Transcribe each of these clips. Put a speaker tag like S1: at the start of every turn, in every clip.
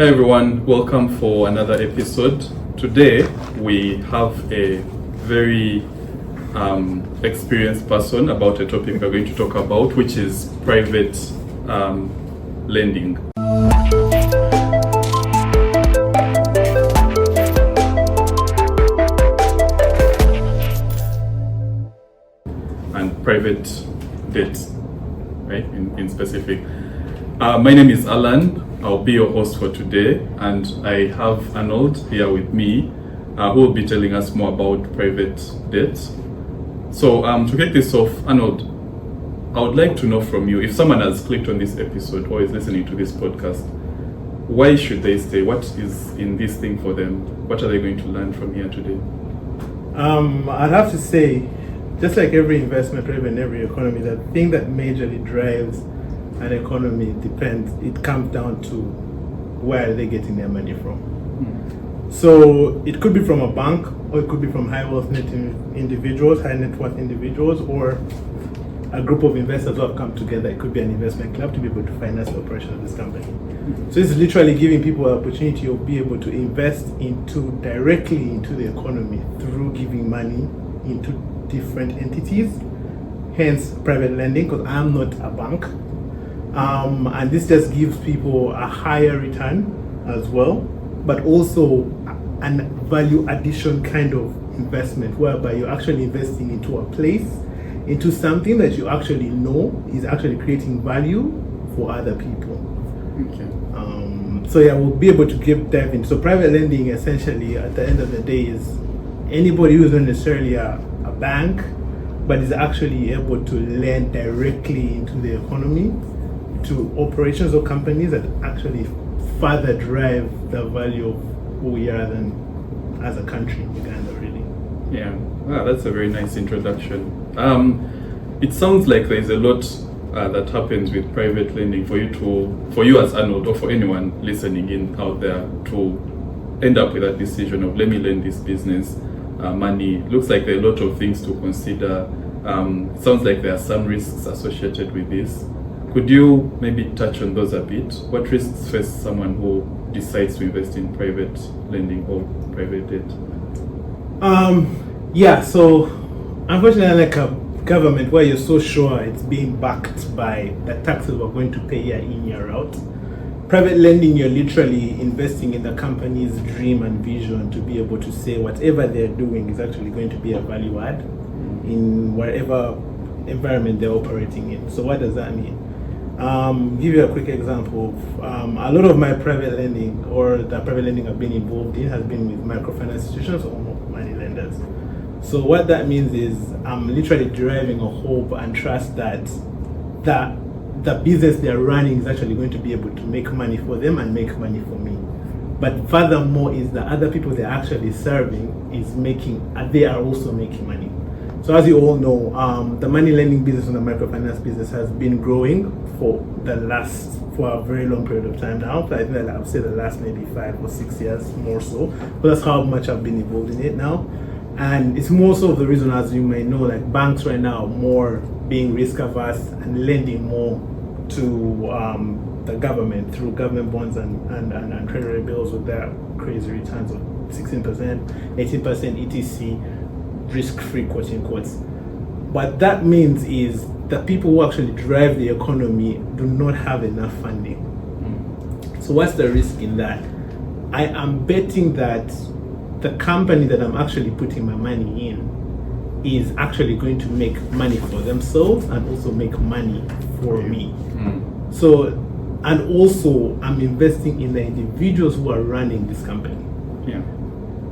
S1: Hi everyone, welcome for another episode. Today we have a very experienced person about a topic we're going to talk about, which is private lending. And private debt, right, in specific. My name is Allan. I'll be your host for today, and I have Arnold here with me, who will be telling us more about private debt. So to kick this off, Arnold, I would like to know from you, if someone has clicked on this episode or is listening to this podcast, why should they stay? What is in this thing for them? What are they going to learn from here today?
S2: I'd have to say, just like every investment or even every economy, the thing that majorly drives an economy it comes down to where are they getting their money from. So it could be from a bank, or it could be from high wealth individuals, high net worth individuals, or a group of investors who have come together. It could be an investment club to be able to finance the operation of this company. So it's literally giving people an opportunity to be able to invest directly into the economy through giving money into different entities, hence private lending, because I'm not a bank. And this just gives people a higher return as well, but also an value addition kind of investment, whereby you're actually investing into a place, into something that you actually know is actually creating value for other people.
S1: Okay.
S2: So yeah, we'll be able to dive in. So private lending, essentially, at the end of the day, is anybody who's not necessarily a bank, but is actually able to lend directly into the economy to operations or companies that actually further drive the value of who we are then as a country, Uganda, really.
S1: Yeah, wow, that's a very nice introduction. It sounds like there's a lot that happens with private lending for you as Arnold, or for anyone listening in out there, to end up with that decision of let me lend this business money. Looks like there are a lot of things to consider. Sounds like there are some risks associated with this. Could you maybe touch on those a bit? What risks face someone who decides to invest in private lending or private debt?
S2: So unfortunately, like a government where you're so sure it's being backed by the taxes we're going to pay year in, year out, private lending, you're literally investing in the company's dream and vision to be able to say whatever they're doing is actually going to be a value add in whatever environment they're operating in. So what does that mean? Give you a quick example. A lot of my private lending, or the private lending I've been involved in, has been with microfinance institutions or money lenders. So what that means is I'm literally deriving a hope and trust that the business they're running is actually going to be able to make money for them and make money for me. But furthermore is the other people they're actually serving they are also making money. So as you all know, the money lending business and the microfinance business has been growing for a very long period of time now. So I think that I would say the last maybe 5 or 6 years more so. But that's how much I've been involved in it now. And it's more so the reason, as you may know, like banks right now are more being risk averse and lending more to the government through government bonds and treasury bills with their crazy returns of 16%, 18% etc. risk-free, quote unquote. What that means is the people who actually drive the economy do not have enough funding. So what's the risk in that? I am betting that the company that I'm actually putting my money in is actually going to make money for themselves and also make money for me. So, and also I'm investing in the individuals who are running this company.
S1: Yeah.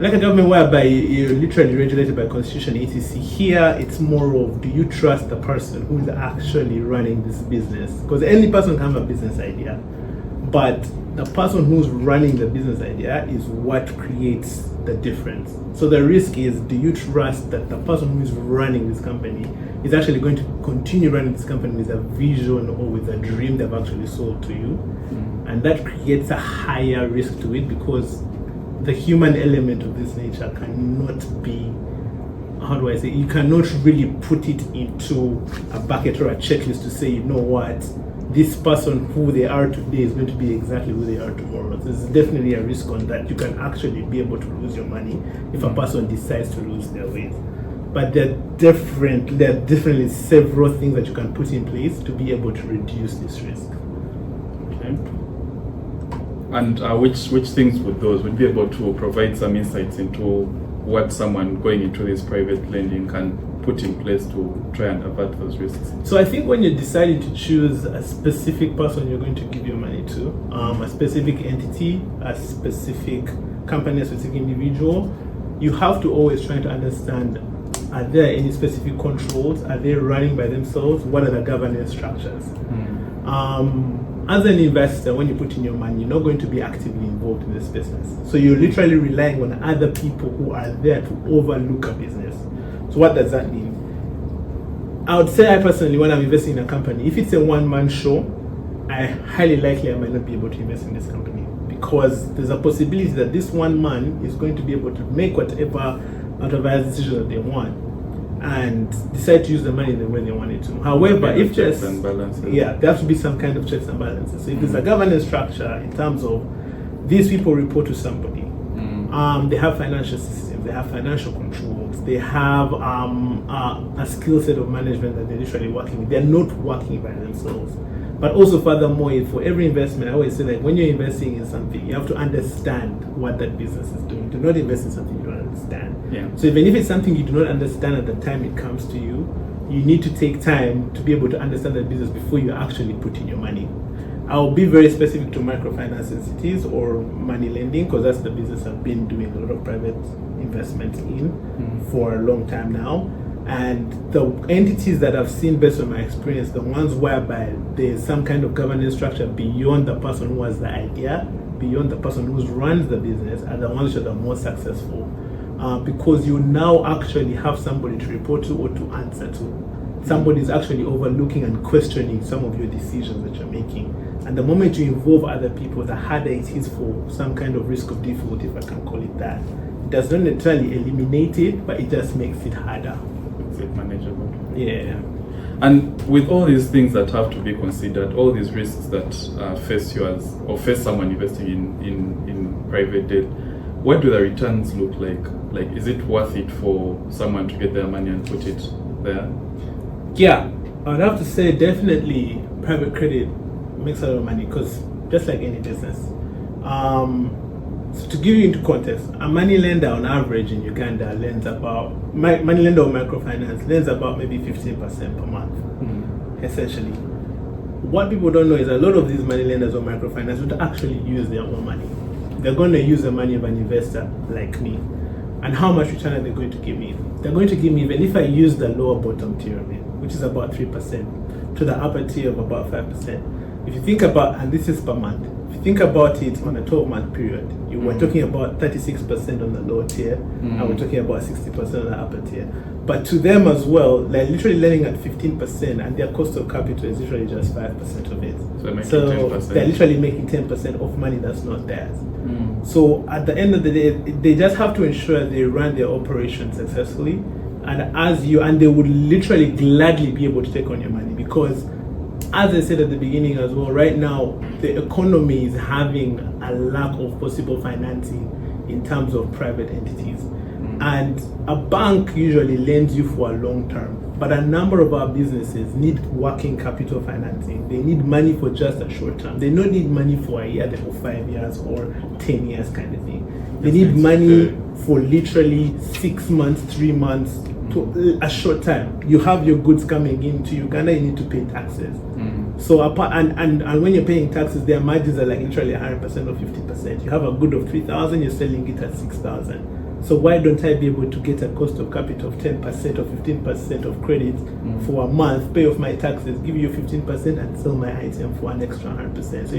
S2: Like a government whereby you're literally regulated by constitution, etc. Here, it's more of, do you trust the person who is actually running this business? Because any person can have a business idea, but the person who's running the business idea is what creates the difference. So the risk is, do you trust that the person who is running this company is actually going to continue running this company with a vision or with a dream they've actually sold to you? And that creates a higher risk to it, because the human element of this nature cannot be, you cannot really put it into a bucket or a checklist to say, you know what, this person who they are today is going to be exactly who they are tomorrow. So there's definitely a risk on that. You can actually be able to lose your money if a person decides to lose their ways. But there are definitely several things that you can put in place to be able to reduce this risk.
S1: Okay. And which things would those? Would be able to provide some insights into what someone going into this private lending can put in place to try and avert those risks?
S2: So I think when you're deciding to choose a specific person you're going to give your money to, a specific entity, a specific company, a specific individual, you have to always try to understand, are there any specific controls? Are they running by themselves? What are the governance structures? As an investor, when you put in your money, you're not going to be actively involved in this business. So you're literally relying on other people who are there to overlook a business. So what does that mean? I would say I personally, when I'm investing in a company, if it's a one-man show, I highly likely I might not be able to invest in this company, because there's a possibility that this one man is going to be able to make whatever out-of-hours decision that they want and decide to use the money the way they want it to. However, if there's there has to be some kind of checks and balances. So if there's a governance structure in terms of these people report to somebody, they have financial systems, they have financial controls, they have a skill set of management that they're literally working with. They're not working by themselves. But also, furthermore, for every investment, I always say that when you're investing in something, you have to understand what that business is doing. Do not invest in something you don't understand.
S1: Yeah.
S2: So even if it's something you do not understand at the time it comes to you, you need to take time to be able to understand that business before you actually put in your money. I'll be very specific to microfinance entities or money lending, because that's the business I've been doing a lot of private investments in for a long time now. And the entities that I've seen, based on my experience, the ones whereby there's some kind of governance structure beyond the person who has the idea, beyond the person who runs the business, are the ones that are more successful. Because you now actually have somebody to report to or to answer to. Somebody is actually overlooking and questioning some of your decisions that you're making. And the moment you involve other people, the harder it is for some kind of risk of default, if I can call it that. It does not necessarily eliminate it, but it just makes it harder.
S1: It manageable.
S2: Yeah.
S1: And with all these things that have to be considered, all these risks that face you as, or face someone investing in private debt, what do the returns look like? Like, is it worth it for someone to get their money and put it there?
S2: Yeah, I'd have to say definitely private credit makes a lot of money, because just like any business. So to give you into context, a money lender on average in Uganda lends about, money lender or microfinance lends about maybe 15% per month, essentially. What people don't know is a lot of these money lenders or microfinance would actually use their own money. They're going to use the money of an investor like me. And how much return are they going to give me? They're going to give me, even if I use the lower bottom tier of it, which is about 3%, to the upper tier of about 5%. If you think about, and this is per month, if you think about it on a 12-month period, you were talking about 36% on the lower tier, and we're talking about 60% on the upper tier. But to them as well, they're literally lending at 15%, and their cost of capital is literally just 5% of it.
S1: So
S2: they're literally making 10% of money that's not theirs. So at the end of the day, they just have to ensure they run their operation successfully, and they would literally gladly be able to take on your money, because as I said at the beginning as well, right now the economy is having a lack of possible financing in terms of private entities. And a bank usually lends you for a long term, but a number of our businesses need working capital financing. They need money for just a short term. They don't need money for a year, or 5 years or 10 years kind of thing. They need money for literally 6 months, 3 months, to a short time. You have your goods coming into Uganda, you need to pay taxes. So and when you're paying taxes, their margins are like literally 100% or 50%. You have a good of 3,000, you're selling it at 6,000. So why don't I be able to get a cost of capital of 10% or 15% of credit for a month, pay off my taxes, give you 15% and sell my item for an extra 100%. So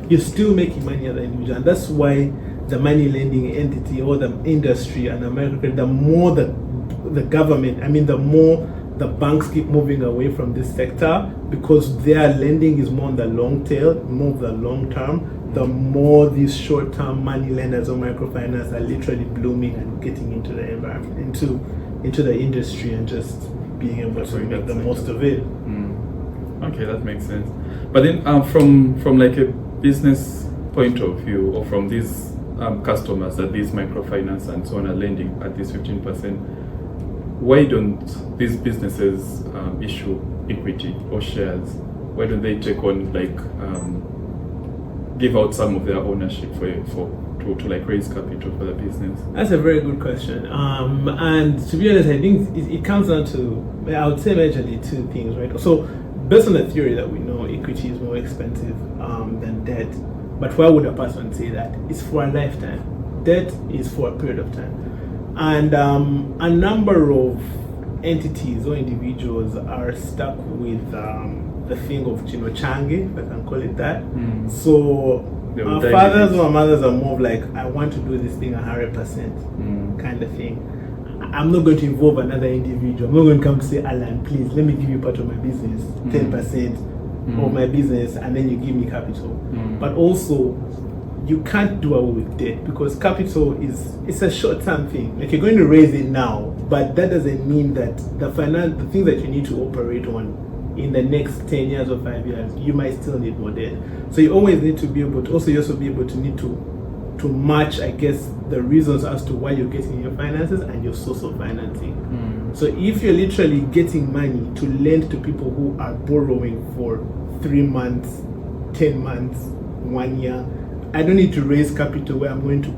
S2: you're still making money as an individual. And that's why the money lending entity or the industry and America, the more the government, the more the banks keep moving away from this sector, because their lending is more on the long tail, more of the long term, the more these short-term money lenders or microfinance are literally blooming and getting into the environment, into the industry, and just being able to make the most of it.
S1: Okay, that makes sense. But then from like a business point of view, or from these customers that these microfinance and so on are lending at this 15%, why don't these businesses issue equity or shares? Why don't they take on like give out some of their ownership to like raise capital for the business?
S2: That's a very good question. And to be honest, I think it comes down to, I would say majorly two things, right? So based on the theory that we know, equity is more expensive than debt. But why would a person say that? It's for a lifetime. Debt is for a period of time. And a number of entities or individuals are stuck with the thing of change, if I can call it that. So our fathers or mothers are more of like, I want to do this thing 100% kind of thing. I'm not going to involve another individual. I'm not going to come to say, Allan, please, let me give you part of my business, 10% of my business, and then you give me capital. But also, you can't do away with debt because capital it's a short-term thing. Like, you're going to raise it now, but that doesn't mean that the things that you need to operate on in the next 10 years or 5 years, you might still need more debt. So you always need to be able to, also you also be able to need to match, I guess, the reasons as to why you're getting your finances and your source of financing. So if you're literally getting money to lend to people who are borrowing for 3 months, 10 months, 1 year, I don't need to raise capital where I'm going to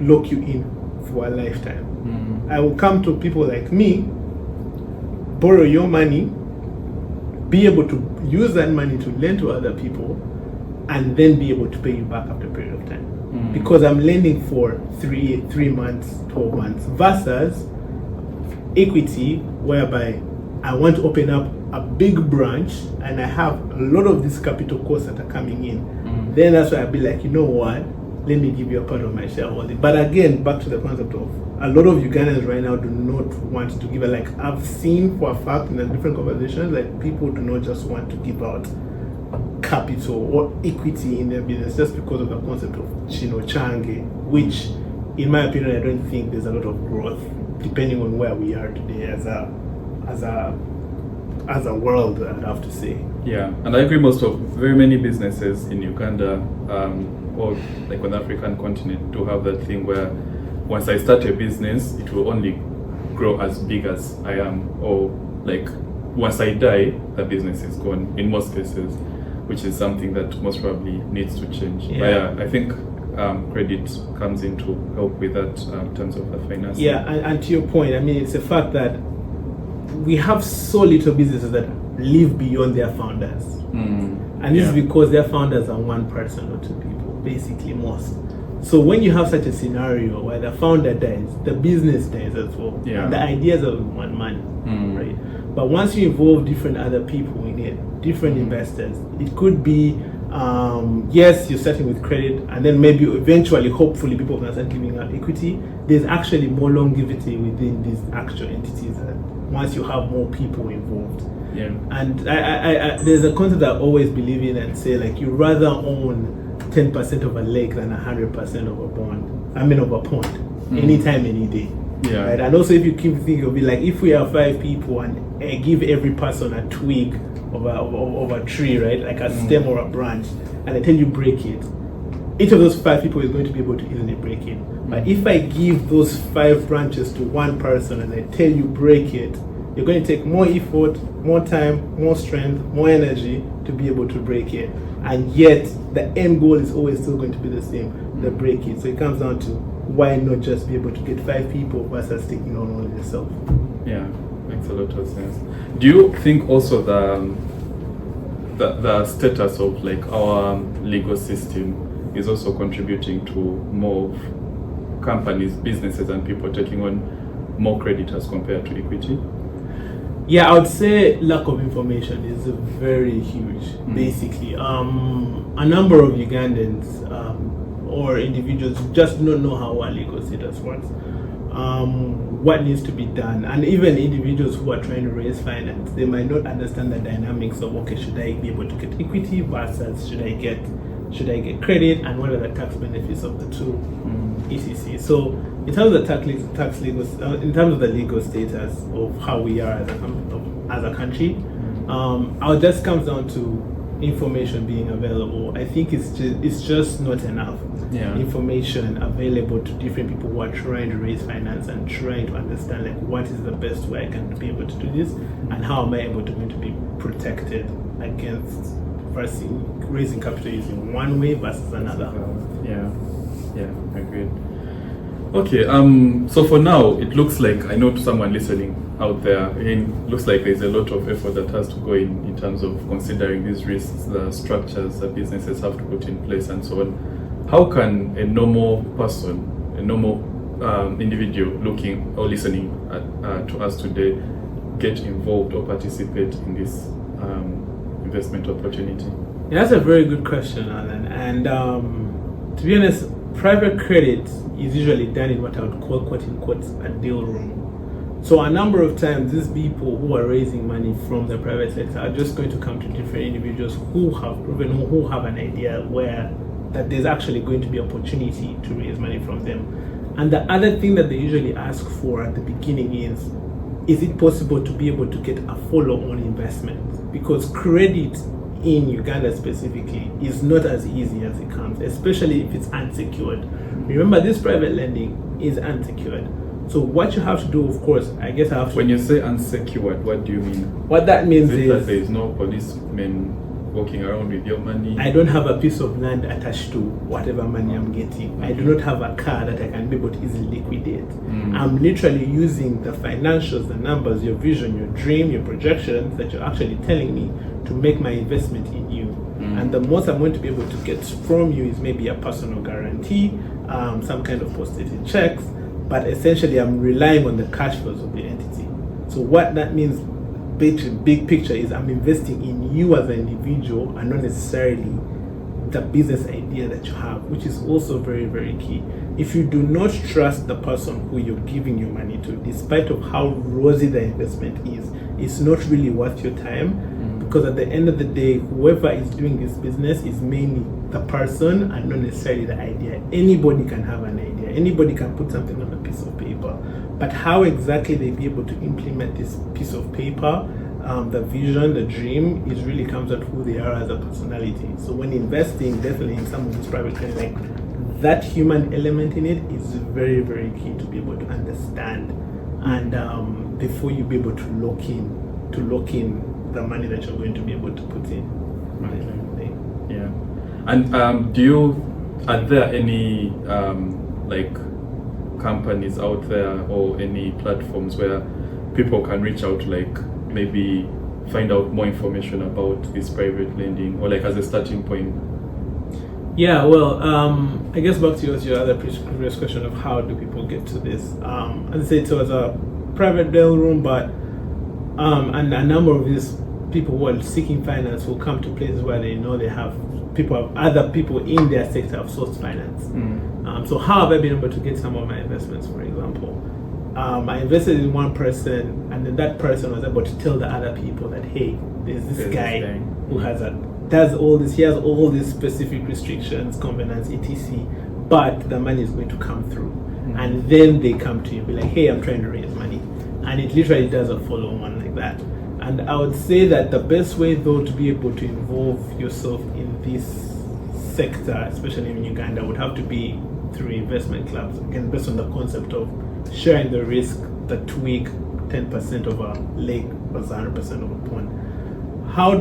S2: lock you in for a lifetime. I will come to people like me, borrow your money, be able to use that money to lend to other people, and then be able to pay you back after a period of time. Because I'm lending for 3 months, 12 months, versus equity, whereby I want to open up a big branch and I have a lot of these capital costs that are coming in. Then that's why I'll be like, you know what? Let me give you a part of my shareholding. But again, back to the concept of a lot of Ugandans right now do not want to give it. Like, I've seen for a fact in the different conversations, like, people do not just want to give out capital or equity in their business just because of the concept of change, which, in my opinion, I don't think there's a lot of growth depending on where we are today as a world, I'd have to say.
S1: Yeah, and I agree. Very many businesses in Uganda or like on the African continent do have that thing where once I start a business, it will only grow as big as I am, or like once I die, the business is gone in most cases, which is something that most probably needs to change.
S2: Yeah.
S1: But yeah, I think credit comes in to help with that in terms of the finance.
S2: Yeah, and to your point, I mean, it's a fact that we have so little businesses that live beyond their founders. And this is because their founders are one person or two people, basically most. So when you have such a scenario where the founder dies, the business dies as well.
S1: Yeah.
S2: And the ideas are one man, right? But once you involve different other people in it, different investors, it could be, yes, you're starting with credit, and then maybe eventually, hopefully, people can start giving out equity. There's actually more longevity within these actual entities once you have more people involved.
S1: Yeah.
S2: And I there's a concept I always believe in and say, like, you rather own 10% of a lake than 100% of a bond. I mean, of a pond, anytime, any day.
S1: Yeah.
S2: Right? And also, if you keep thinking of it, like, if we have 5 people and give every person a twig of a tree, right, like a stem or a branch, and I tell you break it, each of those 5 people is going to be able to easily break it. But if I give those 5 branches to one person and I tell you break it, you're going to take more effort, more time, more strength, more energy to be able to break it. And yet, the end goal is always still going to be the same, the break it. So it comes down to, why not just be able to get 5 people versus taking on all yourself?
S1: Yeah, makes a lot of sense. Do you think also the status of like our legal system is also contributing to more companies, businesses, and people taking on more creditors compared to equity?
S2: Yeah, I would say lack of information is very huge. Basically, a number of Ugandans or individuals just don't know how our legal status works, what needs to be done, and even individuals who are trying to raise finance, they might not understand the dynamics of, okay, should I be able to get equity versus should I get credit, and what are the tax benefits of the two, etc. So in terms of the in terms of the legal status of how we are as a country, it just comes down to information being available. I think it's just not enough information available to different people who are trying to raise finance and trying to understand like what is the best way I can be able to do this, and how am I able to going to be protected against raising capital using one way versus another.
S1: Agreed. Okay, so for now, it looks like, I know to someone listening out there, it looks like there's a lot of effort that has to go in terms of considering these risks, the structures that businesses have to put in place and so on. How can a normal person, a normal individual looking or listening to us today get involved or participate in this investment opportunity?
S2: Yeah, that's a very good question, Allan. And to be honest, private credit is usually done in what I would call, quote unquote, a deal room. So a number of times, these people who are raising money from the private sector are just going to come to different individuals who have proven, who have an idea that there's actually going to be opportunity to raise money from them. And the other thing that they usually ask for at the beginning is it possible to be able to get a follow-on investment? Because credit in Uganda specifically is not as easy as it comes, especially if it's unsecured. Remember, this private lending is unsecured. So what you have to do, of course, I guess I have to...
S1: When you say unsecured, what do you mean?
S2: What that means is
S1: that there is no policemen walking around with your money?
S2: I don't have a piece of land attached to whatever money I'm getting. I do not have a car that I can be able to easily liquidate. I'm literally using the financials, the numbers, your vision, your dream, your projections that you're actually telling me to make my investment in you. And the most I'm going to be able to get from you is maybe a personal guarantee, some kind of post-dated checks, but essentially I'm relying on the cash flows of the entity. So what that means, big picture, is I'm investing in you as an individual and not necessarily the business idea that you have, which is also very, very key. If you do not trust the person who you're giving your money to, despite of how rosy the investment is, it's not really worth your time, because at the end of the day, whoever is doing this business is mainly the person and not necessarily the idea. Anybody can have an idea, anybody can put something on a piece of paper, but how exactly they be able to implement this piece of paper, the vision, the dream, is really comes out who they are as a personality. So when investing, definitely in some of these private credit, like that human element in it is very, very key to be able to understand, and before you be able to lock in the money that you're going to be able to put in.
S1: Okay. Yeah. And are there any like companies out there or any platforms where people can reach out, like maybe find out more information about this private lending, or like as a starting point?
S2: Yeah, well, I guess back to your other previous question of how do people get to this. As I said, so it's a private deal room, but and a number of these people who are seeking finance will come to places where they know they have other people in their sector have sourced finance. So how have I been able to get some of my investments, for example? I invested in one person, and then that person was able to tell the other people that, hey, there's this guy who does all this, he has all these specific restrictions, covenants, etc., but the money is going to come through. And then they come to you and be like, hey, I'm trying to raise money. And it literally does a follow-on like that. And I would say that the best way, though, to be able to involve yourself in this sector, especially in Uganda, would have to be through investment clubs. Again, based on the concept of sharing the risk, the tweak, 10% of a lake was 100% of a pond. How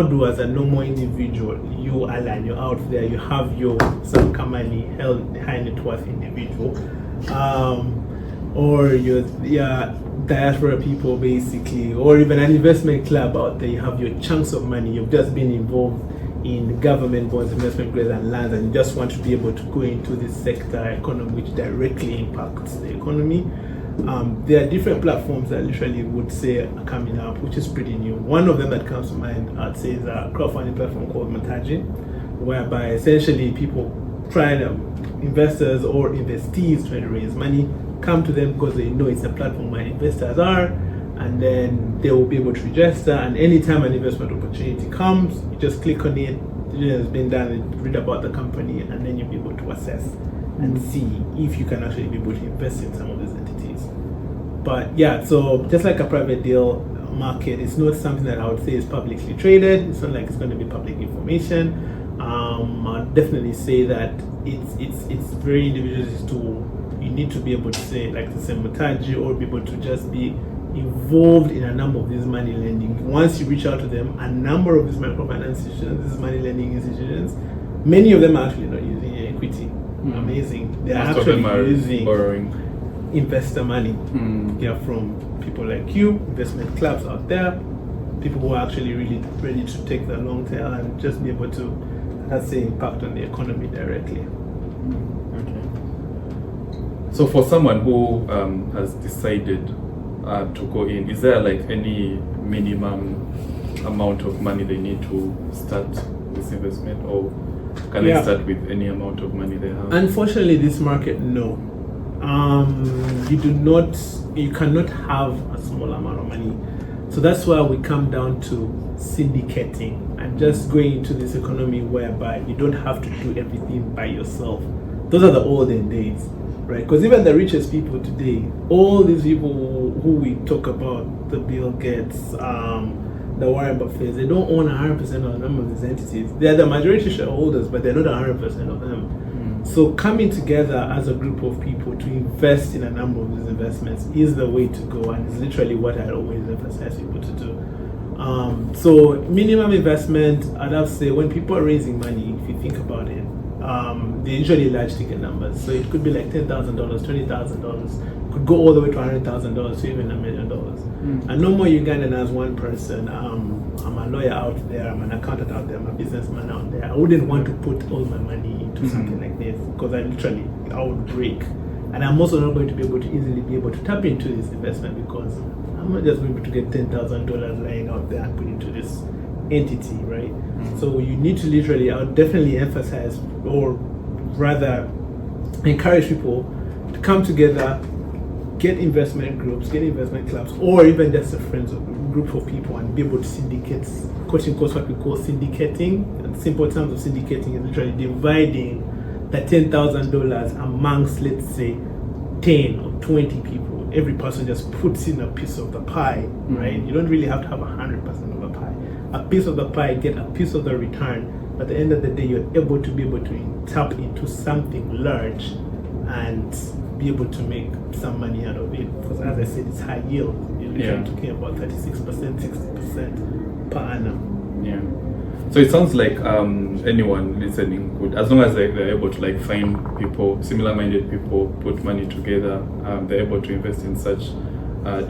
S2: do as a normal individual, you, Allan, you're out there, you have your some Kamani high net worth individual, or your diaspora people basically, or even an investment club out there, you have your chunks of money, you've just been involved in government bonds, investment grades and lands, and you just want to be able to go into this sector economy which directly impacts the economy. There are different platforms that literally would say are coming up, which is pretty new. One of them that comes to mind, I'd say, is a crowdfunding platform called Mataji, whereby essentially investors or investees trying to raise money come to them because they know it's a platform where investors are, and then they will be able to register, and anytime an investment opportunity comes, you just click on it, it has been done, and read about the company, and then you'll be able to assess and see if you can actually be able to invest in some of these entities. But yeah, so just like a private deal, market. It's not something that I would say is publicly traded. It's not like it's going to be public information. I'd definitely say that it's very individualistic to, you need to be able to say, like to say Mutaji, or be able to just be involved in a number of these money lending. Once you reach out to them, a number of these microfinance institutions, these money lending institutions, many of them are actually not using equity. Amazing. They're
S1: Most
S2: actually
S1: of them are
S2: using
S1: borrowing
S2: investor money. Yeah, from people like you, investment clubs out there, people who are actually really ready to take the long tail and just be able to, let's say, impact on the economy directly.
S1: Okay. So for someone who has decided to go in, is there like any minimum amount of money they need to start this investment, or can they start with any amount of money they have?
S2: Unfortunately, this market, no. You cannot have a small amount of money. So that's why we come down to syndicating and just going into this economy whereby you don't have to do everything by yourself. Those are the olden days, right? Because even the richest people today, all these people who we talk about, the Bill Gates, the Warren Buffett, they don't own 100% of a number of these entities. They are the majority shareholders, but they're not 100% of them. So coming together as a group of people to invest in a number of these investments is the way to go, and it's literally what I always emphasize people to do. So minimum investment, I'd have to say, when people are raising money, if you think about it, they're usually large ticket numbers. So it could be like $10,000, $20,000, could go all the way to $100,000 to even $1 million. And no more Ugandan as one person. I'm a lawyer out there, I'm an accountant out there, I'm a businessman out there. I wouldn't want to put all my money into something like this, because I would break. And I'm also not going to be able to easily be able to tap into this investment, because I'm not just going to get $10,000 lying out there and put into this entity, right? So you need to literally, I would definitely emphasize, or rather encourage people to come together, get investment groups, get investment clubs, or even just a friends group of people, and be able to syndicate, quote unquote, what we call syndicating. In simple terms of syndicating is literally dividing the $10,000 amongst, let's say, 10 or 20 people. Every person just puts in a piece of the pie, right? You don't really have to have 100% of the pie. A piece of the pie, get a piece of the return. But at the end of the day, you're able to be able to tap into something large and be able to make some money out of it. Because as I said, it's high yield. You're talking about 36%, 60% per annum.
S1: Yeah. So it sounds like anyone listening could, as long as they're able to like find people, similar-minded people, put money together, they're able to invest in such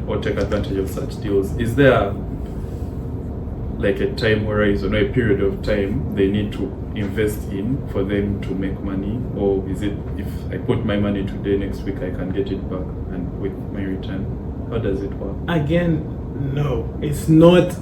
S1: or take advantage of such deals. Is there like a time horizon or a period of time they need to invest in for them to make money, or is it, if I put my money today, next week I can get it back and with my return? How does it work?
S2: Again, no, it's not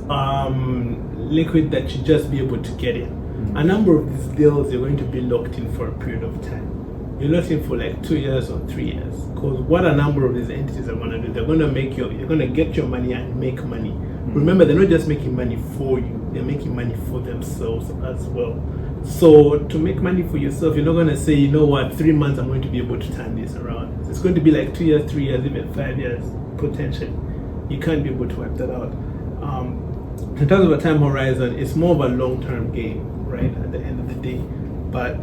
S2: liquid that you just be able to get it. A number of these deals, you're going to be locked in for a period of time. You're locked in for like 2 years or 3 years, because what a number of these entities are going to do, they're going to make you're going to get your money and make money. Remember, they're not just making money for you, they're making money for themselves as well. So to make money for yourself, you're not going to say, you know what, 3 months I'm going to be able to turn this around. It's going to be like 2 years, 3 years, even 5 years potentially. You can't be able to wipe that out. In terms of a time horizon, it's more of a long-term game, right, at the end of the day. But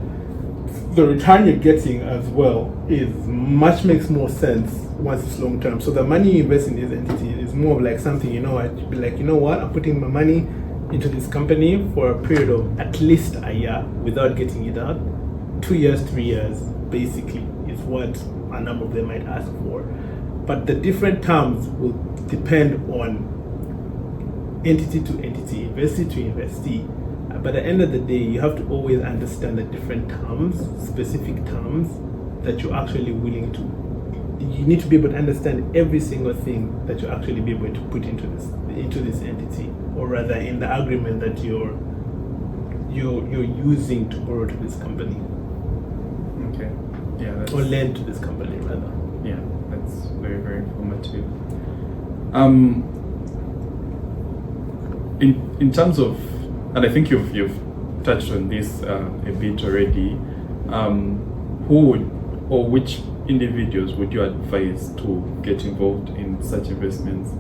S2: the return you're getting as well makes more sense once it's long term. So the money you invest in this entity is more of like something, you know what, you'd be like, you know what, I'm putting my money into this company for a period of at least a year without getting it out. 2 years, 3 years, basically, is what a number of them might ask for. But the different terms will depend on entity to entity, investee to investee. But at the end of the day, you have to always understand the different terms, specific terms that you're actually willing to. You need to be able to understand every single thing that you actually be able to put into this entity, or rather in the agreement that you're using to borrow to this company.
S1: Okay. Yeah.
S2: Or lend to this company rather.
S1: Yeah, that's very, very informative. In terms of, and I think you've touched on this a bit already, who would, or which individuals would you advise to get involved in such investments?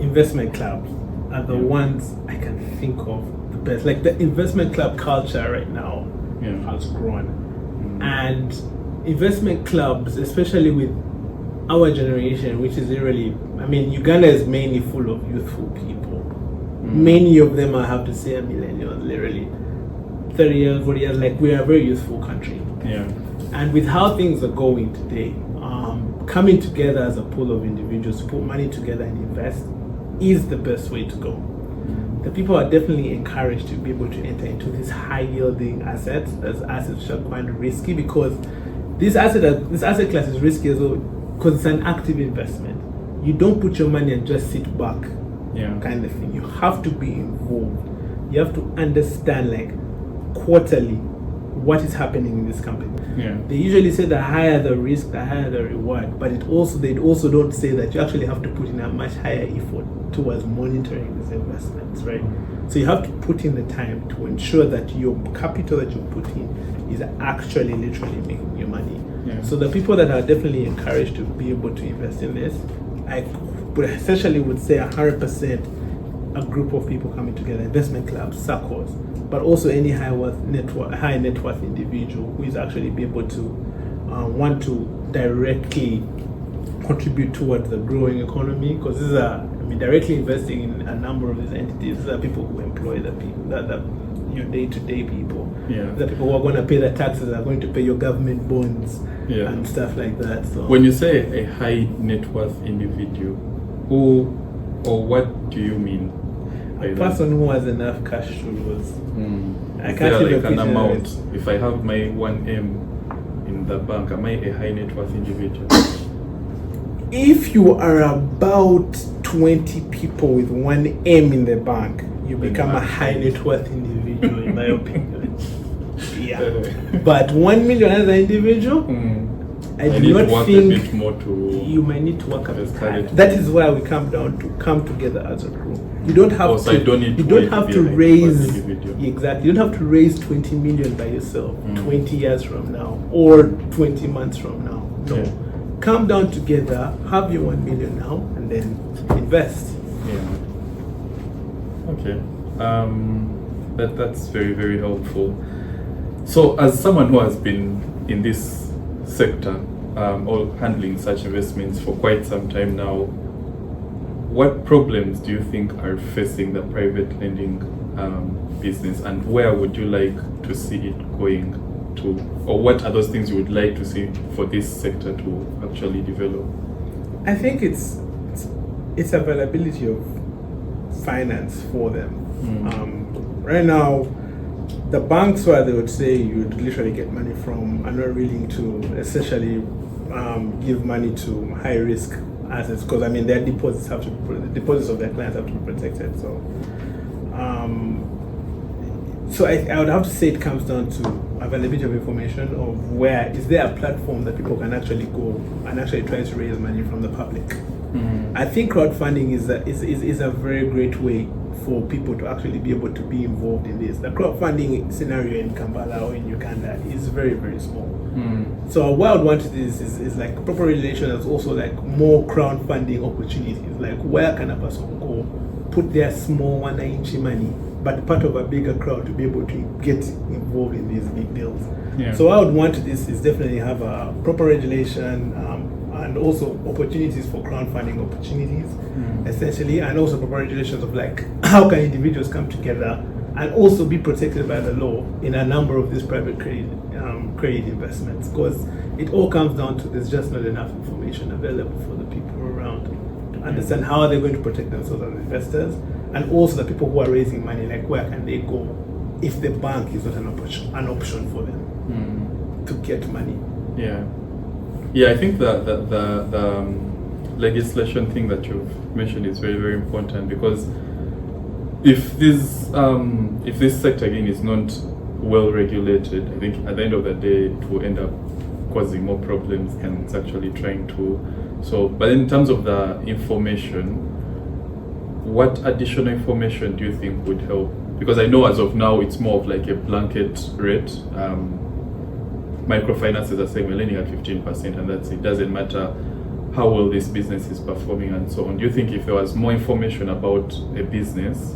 S2: investment clubs are the ones I can think of the best. Like the investment club culture right now has grown. And investment clubs, especially with our generation, which is really, I mean, Uganda is mainly full of youthful people. Many of them, I have to say, are millennials, literally 30 years, 40 years, like we are a very youthful country.
S1: Yeah.
S2: And with how things are going today, coming together as a pool of individuals, put money together and invest is the best way to go. The people are definitely encouraged to be able to enter into these high yielding assets, as assets which are quite risky, because this asset class is risky as well because it's an active investment. You don't put your money and just sit back, kind of thing. You have to be involved. You have to understand, like, quarterly what is happening in this company. They usually say the higher the risk, the higher the reward, but they also don't say that you actually have to put in a much higher effort towards monitoring these investments, right? So you have to put in the time to ensure that your capital that you put in is actually literally making you money. So the people that are definitely encouraged to be able to invest in this, I essentially would say 100% a group of people coming together, investment clubs, circles, but also any high net worth individual who is actually be able to want to directly contribute towards the growing economy, because these are, directly investing in a number of these entities. These are people who employ the people, that your day-to-day people. The people who are going to pay the taxes, are going to pay your government bonds and stuff like that. So
S1: when you say a high net worth individual, who or what do you mean?
S2: A person who has enough cash to lose. I
S1: Is
S2: can't
S1: there
S2: even
S1: like an
S2: picture
S1: amount?
S2: it.
S1: If I have my 1M in the bank, am I a high net worth individual?
S2: If you are about 20 people with 1M in the bank, you become a high net worth individual, in my opinion. But 1 million as an individual, I do not think you might need to work a bit hard. That is why we come together as a group. You don't have to. You don't have to raise exactly. You don't have to raise 20 million by yourself 20 years from now or 20 months from now. No. Come down together, have your 1 million now, and then invest.
S1: Okay. That's very, very helpful. So, as someone who has been in this sector or handling such investments for quite some time now, what problems do you think are facing the private lending business, and where would you like to see it going to, or what are those things you would like to see for this sector to actually develop?
S2: I think it's availability of finance for them. Right now, the banks where they would say you'd literally get money from are not willing to essentially give money to high risk assets, because their deposits the deposits of their clients have to be protected. So I would have to say it comes down to availability of information of where is there a platform that people can actually go and actually try to raise money from the public. I think crowdfunding is a very great way for people to actually be able to be involved in this. The crowdfunding scenario in Kampala or in Uganda is very, very small. So what I would want is like proper regulation, and also like more crowdfunding opportunities. Like where can a person go, put their small 1 money, but part of a bigger crowd to be able to get involved in these big deals. So what I would want is definitely have a proper regulation, and also opportunities for crowdfunding opportunities, essentially, and also proper regulations of like how can individuals come together and also be protected by the law in a number of these private credit investments, because it all comes down to there's just not enough information available for the people around to understand how are they going to protect themselves as investors, and also the people who are raising money, like where can they go if the bank is not an option for them to get money.
S1: I think the legislation thing that you've mentioned is very, very important, because if this sector again is not well regulated, I think at the end of the day it will end up causing more problems than it's actually trying to. So, but in terms of the information, what additional information do you think would help? Because I know as of now it's more of like a blanket rate. Microfinances are saying we're lending at 15%, and that's it. Doesn't matter how well this business is performing and so on. Do you think if there was more information about a business,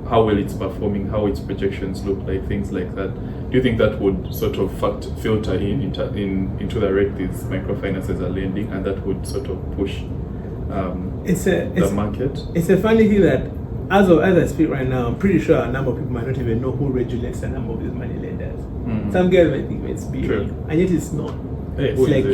S1: how well it's performing, how its projections look like, things like that, do you think that would sort of filter into the rate these microfinances are lending, and that would sort of push the market?
S2: It's a funny thing that as I speak right now, I'm pretty sure a number of people might not even know who regulates a number of these money lenders. Some guys might think it's BA, and yet it's not. It's like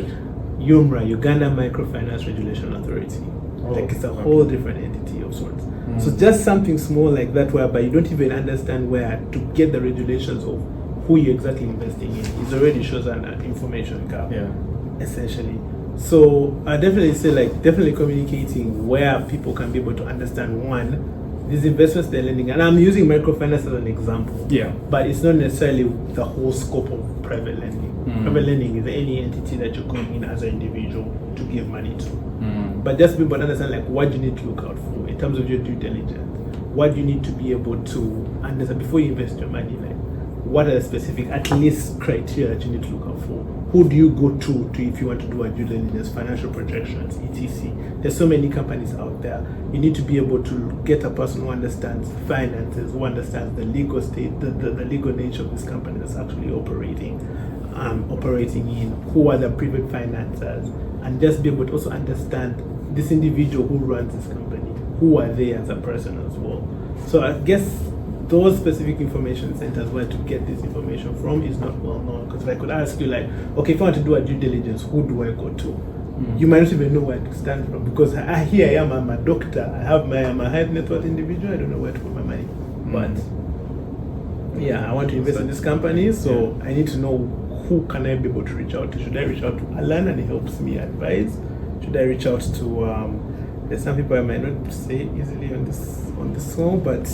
S2: UMRA, Uganda Microfinance Regulation Authority. Like it's a whole different entity of sorts. So just something small like that, whereby you don't even understand where to get the regulations of who you're exactly investing in, it already shows an information gap, essentially. So I definitely say, like, definitely communicating where people can be able to understand, one, these investments they're lending, and I'm using microfinance as an example. But it's not necessarily the whole scope of private lending. Private lending is any entity that you're going in as an individual to give money to. But just be able to understand, like, what you need to look out for in terms of your due diligence. What you need to be able to understand before you invest your money. Like, what are the specific, at least, criteria that you need to look out for? Who do you go to if you want to do a due diligence, financial projections, etc. There's so many companies out there. You need to be able to get a person who understands finances, who understands the legal state, the legal nature of this company that's actually operating in, who are the private financiers, and just be able to also understand this individual who runs this company, who are they as a person as well. So I guess those specific information centers where to get this information from is not well known, because if I could ask you, like, okay, if I want to do a due diligence, who do I go to? You might not even know where to stand from, because here I am, I'm a doctor, I'm a high net worth individual, I don't know where to put my money. But I want to invest in this company, so I need to know who can I be able to reach out to. Should I reach out to Allan and he helps me advise? Should I reach out to there's some people I might not say easily on this phone, but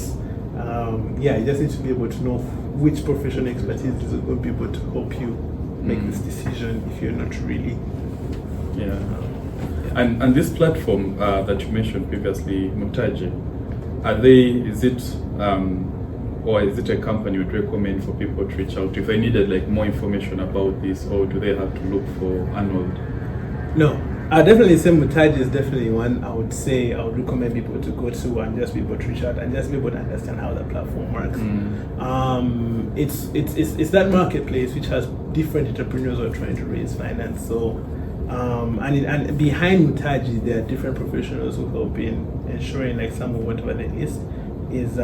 S2: you just need to be able to know which professional expertise is going to be able to help you make this decision if you're not really.
S1: And this platform that you mentioned previously, Mutaji, or is it a company you would recommend for people to reach out to if they needed, like, more information about this, or do they have to look for Arnold?
S2: No, I definitely say Mutaji is definitely one I would recommend people to go to and just be able to reach out and just be able to understand how the platform works. It's that marketplace which has different entrepreneurs who are trying to raise finance. So and behind Mutaji there are different professionals who help in ensuring, like, some of whatever they list is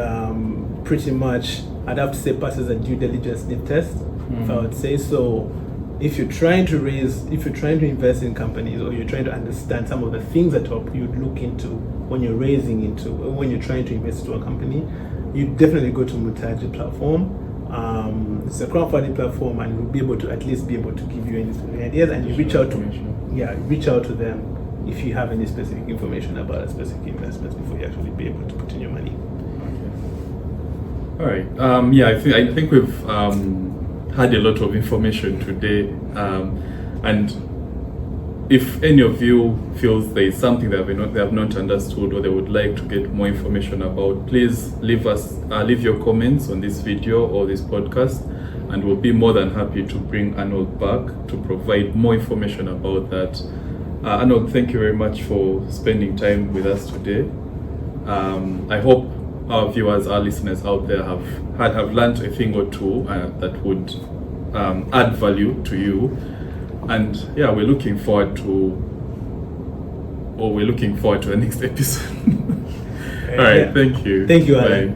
S2: pretty much, I'd have to say, passes a due diligence nip test, if I would say so. If you're trying to invest in companies, or you're trying to understand some of the things that you'd look into when you're when you're trying to invest into a company, you definitely go to Mutaji platform. It's a crowdfunding platform, and we'll be able to at least give you any specific ideas, and you reach out to them if you have any specific information about a specific investments before you actually be able to put in your money.
S1: All right. I think we've had a lot of information today, and if any of you feels there is something that they have not understood, or they would like to get more information about, please leave your comments on this video or this podcast, and we'll be more than happy to bring Arnold back to provide more information about that. Arnold, thank you very much for spending time with us today. I hope our viewers, our listeners out there have learned a thing or two that would add value to you, and we're looking forward to the next episode. All right, thank you,
S2: Allan.